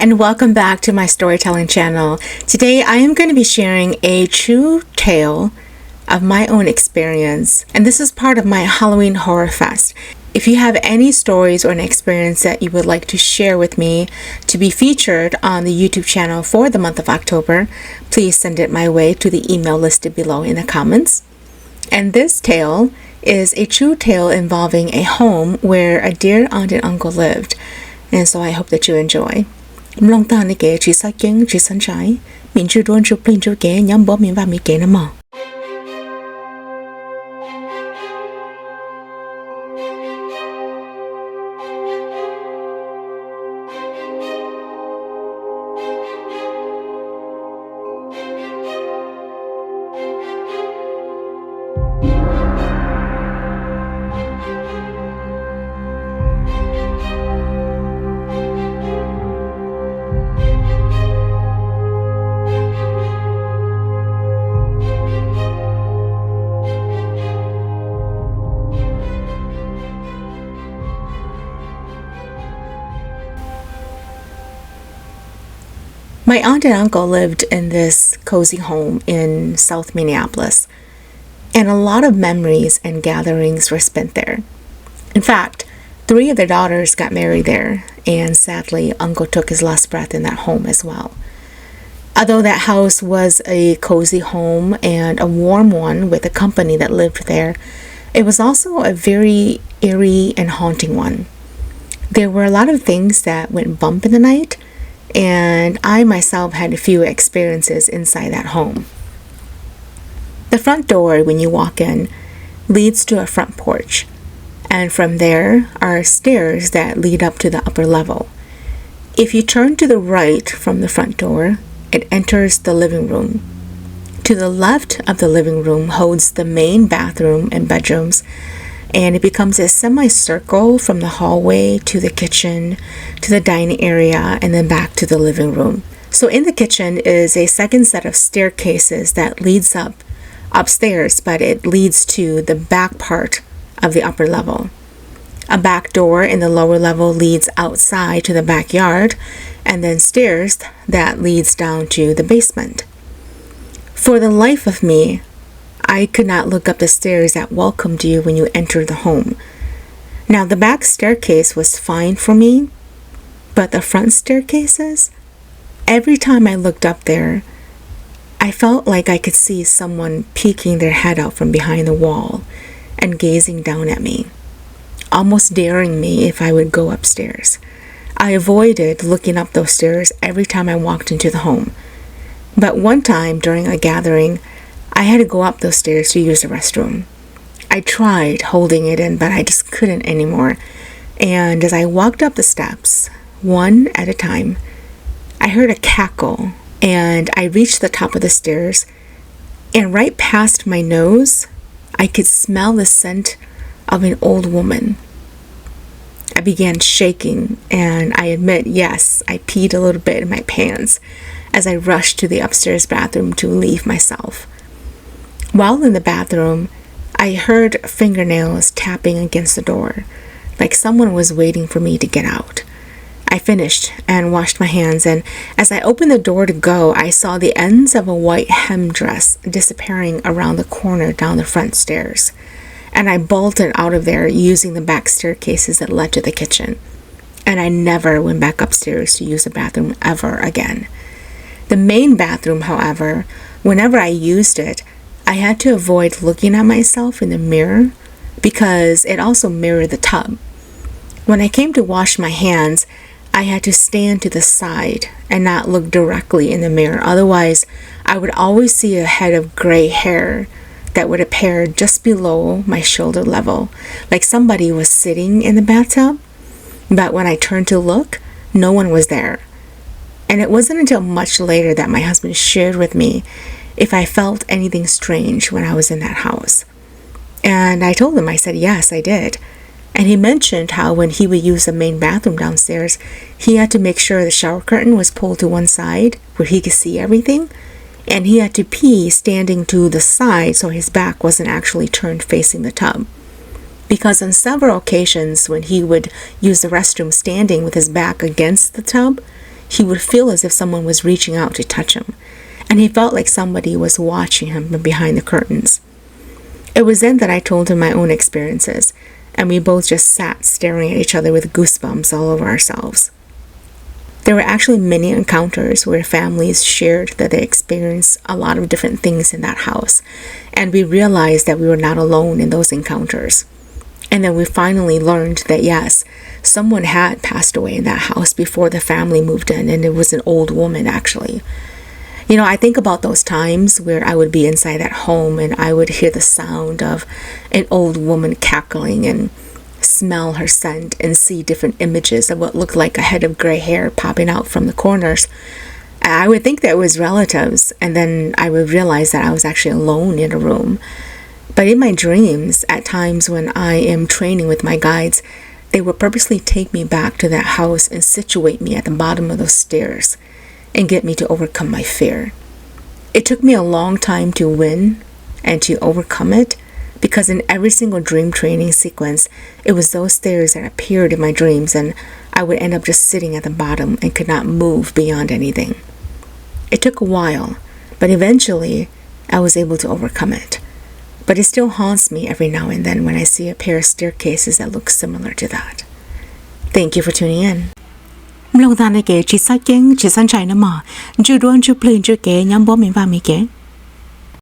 and welcome back to my storytelling channel. Today I am going to be sharing a true tale of my own experience, and this is part of my Halloween Horror Fest. If you have any stories or an experience that you would like to share with me to be featured on the YouTube channel for the month of October, please send it my way to the email listed below in the comments. And this tale is a true tale involving a home where a dear aunt and uncle lived, and so I hope that you enjoy. Mong ta ni ke chi sa keng chi san chai min chu don chu plin chu ke nyam bo min va mi ke na mo. My aunt and uncle lived in this cozy home in South Minneapolis, and a lot of memories and gatherings were spent there. In fact, 3 of their daughters got married there, and sadly, uncle took his last breath in that home as well. Although that house was a cozy home and a warm one with a company that lived there, it was also a very eerie and haunting one. There were a lot of things that went bump in the night, and I myself had a few experiences inside that home. The front door, when you walk in, leads to a front porch, and from there are stairs that lead up to the upper level. If you turn to the right from the front door, it enters the living room. To the left of the living room holds the main bathroom and bedrooms, and it becomes a semicircle from the hallway to the kitchen, to the dining area, and then back to the living room. So in the kitchen is a second set of staircases that leads upstairs, but it leads to the back part of the upper level. A back door in the lower level leads outside to the backyard, and then stairs that leads down to the basement. For the life of me, I could not look up the stairs that welcomed you when you entered the home. Now, the back staircase was fine for me, but the front staircases, every time I looked up there, I felt like I could see someone peeking their head out from behind the wall and gazing down at me, almost daring me if I would go upstairs. I avoided looking up those stairs every time I walked into the home. But one time during a gathering, I had to go up those stairs to use the restroom. I tried holding it in, but I just couldn't anymore. And as I walked up the steps, one at a time, I heard a cackle, and I reached the top of the stairs, and right past my nose, I could smell the scent of an old woman. I began shaking, and I admit, yes, I peed a little bit in my pants as I rushed to the upstairs bathroom to relieve myself. While in the bathroom, I heard fingernails tapping against the door, like someone was waiting for me to get out. I finished and washed my hands, and as I opened the door to go, I saw the ends of a white hem dress disappearing around the corner down the front stairs, and I bolted out of there using the back staircases that led to the kitchen, and I never went back upstairs to use the bathroom ever again. The main bathroom, however, whenever I used it, I had to avoid looking at myself in the mirror because it also mirrored the tub. When I came to wash my hands, I had to stand to the side and not look directly in the mirror. Otherwise, I would always see a head of gray hair that would appear just below my shoulder level, like somebody was sitting in the bathtub. But when I turned to look, no one was there. And it wasn't until much later that my husband shared with me if I felt anything strange when I was in that house. And I told him, I said, yes, I did. And he mentioned how when he would use the main bathroom downstairs, he had to make sure the shower curtain was pulled to one side where he could see everything. And he had to pee standing to the side so his back wasn't actually turned facing the tub. Because on several occasions when he would use the restroom standing with his back against the tub, he would feel as if someone was reaching out to touch him, and he felt like somebody was watching him from behind the curtains. It was then that I told him my own experiences, and we both just sat staring at each other with goosebumps all over ourselves. There were actually many encounters where families shared that they experienced a lot of different things in that house, and we realized that we were not alone in those encounters. And then we finally learned that yes, someone had passed away in that house before the family moved in, and it was an old woman actually. I think about those times where I would be inside that home and I would hear the sound of an old woman cackling and smell her scent and see different images of what looked like a head of gray hair popping out from the corners. I would think that it was relatives, and then I would realize that I was actually alone in a room. But in my dreams, at times when I am training with my guides, they would purposely take me back to that house and situate me at the bottom of those stairs and get me to overcome my fear. It took me a long time to win and to overcome it, because in every single dream training sequence, it was those stairs that appeared in my dreams, and I would end up just sitting at the bottom and could not move beyond anything. It took a while, but eventually I was able to overcome it. But it still haunts me every now and then when I see a pair of staircases that look similar to that. Thank you for tuning in. Lâu ta này kể chỉ sách kiến chỉ sẵn chạy nữa mà chưa đoán chưa plin chưa kể nhắm bố mình vào mình kể